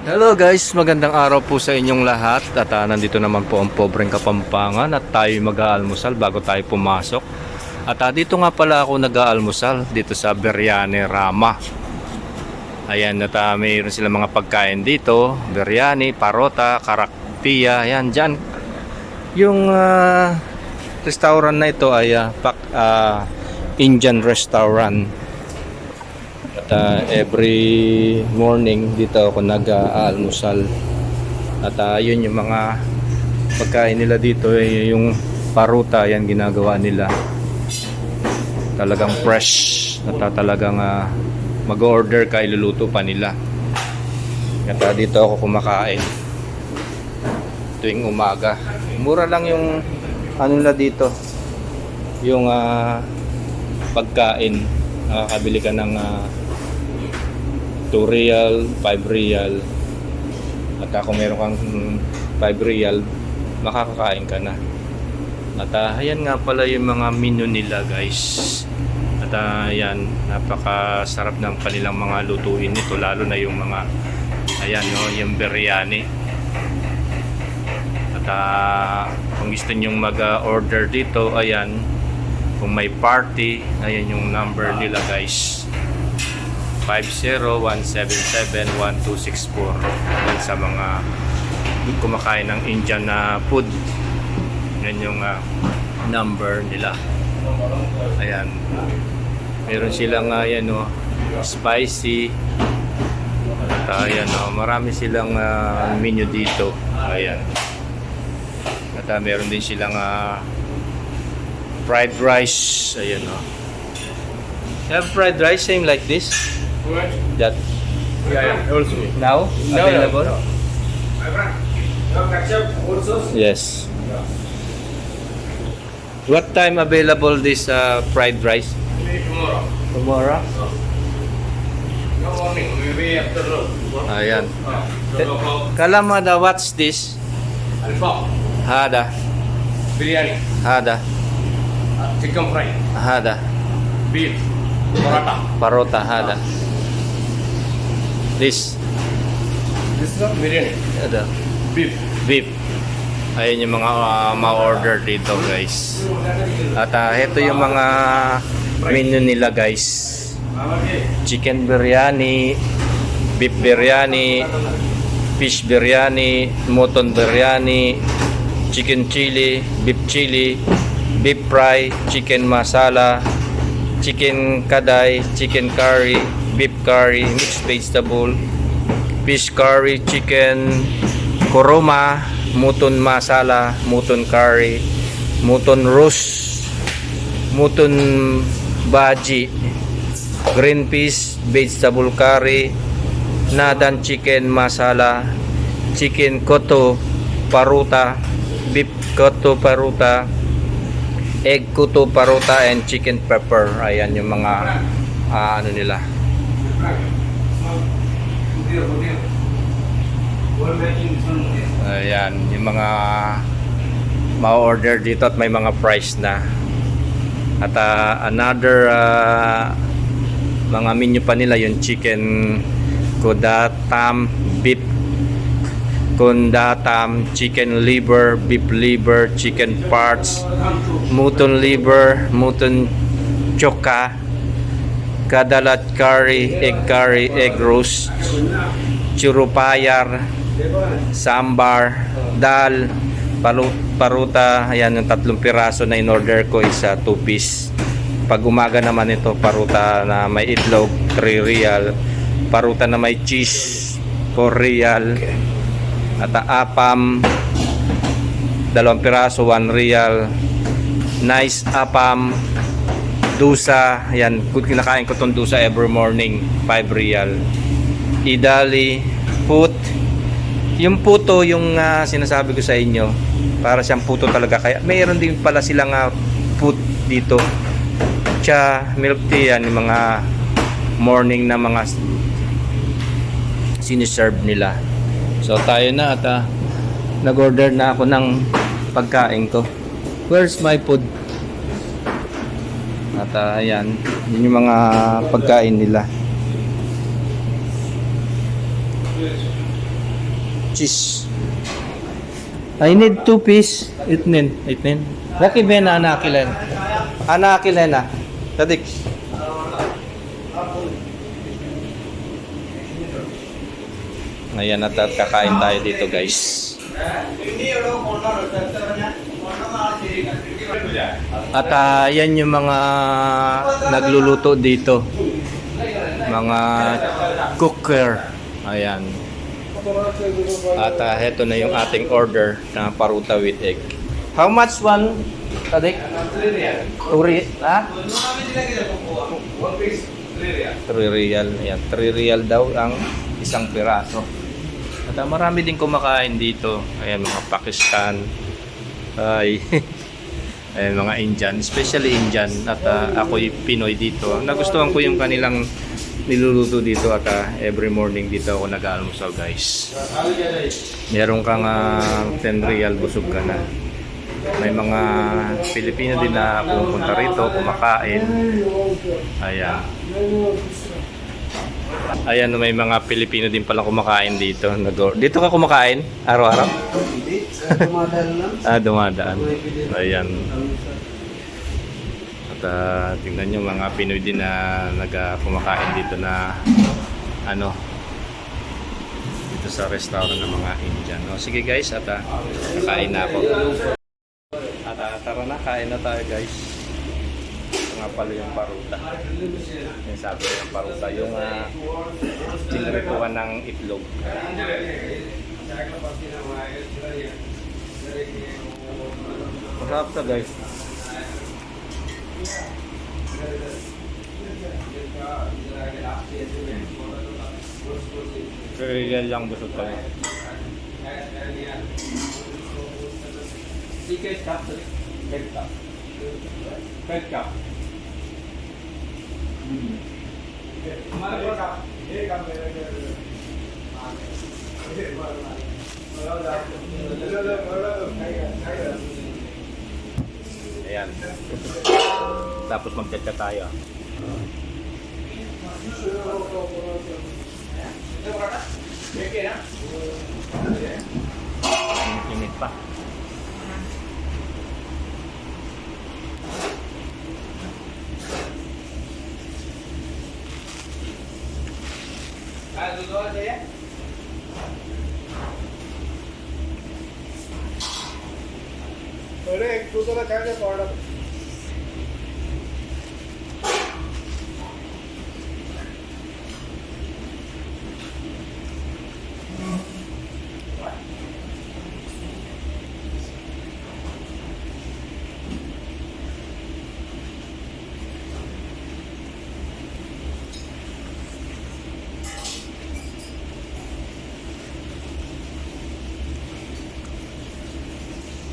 Hello guys, magandang araw po sa inyong lahat. At nandito naman po ang Pobreng Kapampangan at tayo mag-aalmusal bago tayo pumasok. At dito nga pala ako nag-aalmusal dito sa Biryani Rama. Ayan, at mayroon sila mga pagkain dito, biryani, parota, karaktiya. Ayan, dyan. Yung restaurant na ito ay Indian restaurant. At every morning dito ako nag-aalmusal. At yun yung mga pagkain nila dito, yung paruta, yan ginagawa nila. Talagang fresh at talagang mag-order ka, iluluto pa nila. At dito ako kumakain tuwing umaga. Mura lang yung ano nila dito, yung pagkain. Nakakabili ka ng 2 real, 5 real. At kung meron kang 5 real, makakakain ka na. At ayan nga pala yung mga menu nila guys. At ayan, napakasarap ng kanilang mga lutuin nito, lalo na yung mga ayan, no, yung biryani. At kung gusto nyong mag-order dito, ayan, kung may party, ayan yung number nila guys, 50-177-1264. Yan sa mga kumakain ng Indian food. Yan yung number nila. Ayan, meron silang yan, spicy. At ayan, marami silang menu dito. Ayan. At meron din silang fried rice. Ayan, you have fried rice same like this? That Yeah, also. now No, available? no. My friend, you have ketchup also? Yes. What time available this fried rice? Maybe tomorrow. Tomorrow? No morning, maybe afternoon. Ayan. 12 o'clock. Kalamada, what's this? Alpha, Hada. biryani, Hada. chicken fry, Hada. beef, paratha. Parota. Hada. This. This is biryani, Hada. beef. Beef. Ayan yung mga ma-order dito guys. At ito yung mga menu nila guys. Chicken biryani, beef biryani, fish biryani, mutton biryani, chicken chili, beef fry, chicken masala, chicken kaday, chicken curry, beef curry, mixed vegetable, fish curry, chicken kuruma, mutton masala, mutton curry, mutton roast, mutton bhaji, green peas, vegetable curry, nadan chicken masala, chicken koto paruta, beef koto paruta, egg koto paruta, and chicken pepper. Ayan yung mga ano nila. Ayan yung mga ma-order dito at may mga price na. At another mga menu pa nila, yung chicken kudatam, beef kundatam, chicken liver, beef liver, chicken parts, mutton liver, mutton choka, kadalat curry, egg roast, churupayar, sambar, dal, paruta. Ayan yung 3 piraso na in-order ko, isa 2 piece. Pag umaga naman ito, paruta na may itlog, 3 real, paruta na may cheese, 4 real, at apam 2 piraso, 1 real, nice apam, dusa. Ayan, kinakain ko itong dusa every morning, 5 real. Idali, put, yung puto, yung sinasabi ko sa inyo, para siyang puto talaga. Kaya mayroon din pala silang put dito. Cha, milk tea, yan yung mga morning na mga siniserve nila. So tayo na at nag-order na ako ng pagkain ko. Where's my food? At ayan, yun yung mga pagkain nila. cheese. I need 2 piece. Itnin. Raki bena anakilen. Anakilen na. Tadik. Ayan at kakain tayo dito guys. At yan yung mga nagluluto dito. Mga cooker. Ayan. At heto na yung ating order na paruta with egg. How much one? Tadik? Uri? Ha? 3 real. Ayan. 3 real daw ang isang piraso. At marami din kumakain dito. Ayan, mga Pakistan. Ay, ayan, mga Indian. Especially Indian. At ako'y Pinoy dito. Nagustuhan ko yung kanilang niluluto dito. At every morning dito ako nag-almusal guys. Meron kang 10 real, busog ka na. May mga Pilipino din na pumunta rito, kumakain. Ayan. Ayan, may mga Pilipino din pala kumakain dito. Dito ka kumakain? Araw-araw? Hindi. Dumadaan lang. Dumadaan. Ayan. At tingnan nyo, mga Pinoy din na kumakain dito na dito sa restaurant ng mga Indian. O, sige guys, at kakain na ako. At tara na, kain na tayo guys. Ito nga pala yung paruta. Yung sabi ko yung paruta, yung tinrituan ng itlog. Masarap to guys. Kaya lang busog kami. Ticket cup, red cup. Red cup. हमारे पास एक काम Ayan. Tapos magchat-chat tayo. Init pa. अरे एक दूसरा चार्जर पड़ा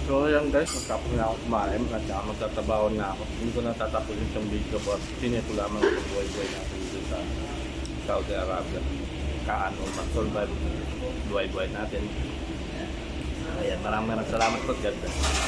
So ayan guys, magtapos na ako kumain at magtatrabaho na ako. Hindi ko natatapusin itong video ko at sinito lamang ang buhay-buhay natin dito sa Saudi Arabia. Kaano mag-survive buhay-buhay natin. Ayan, maraming salamat po. God bless.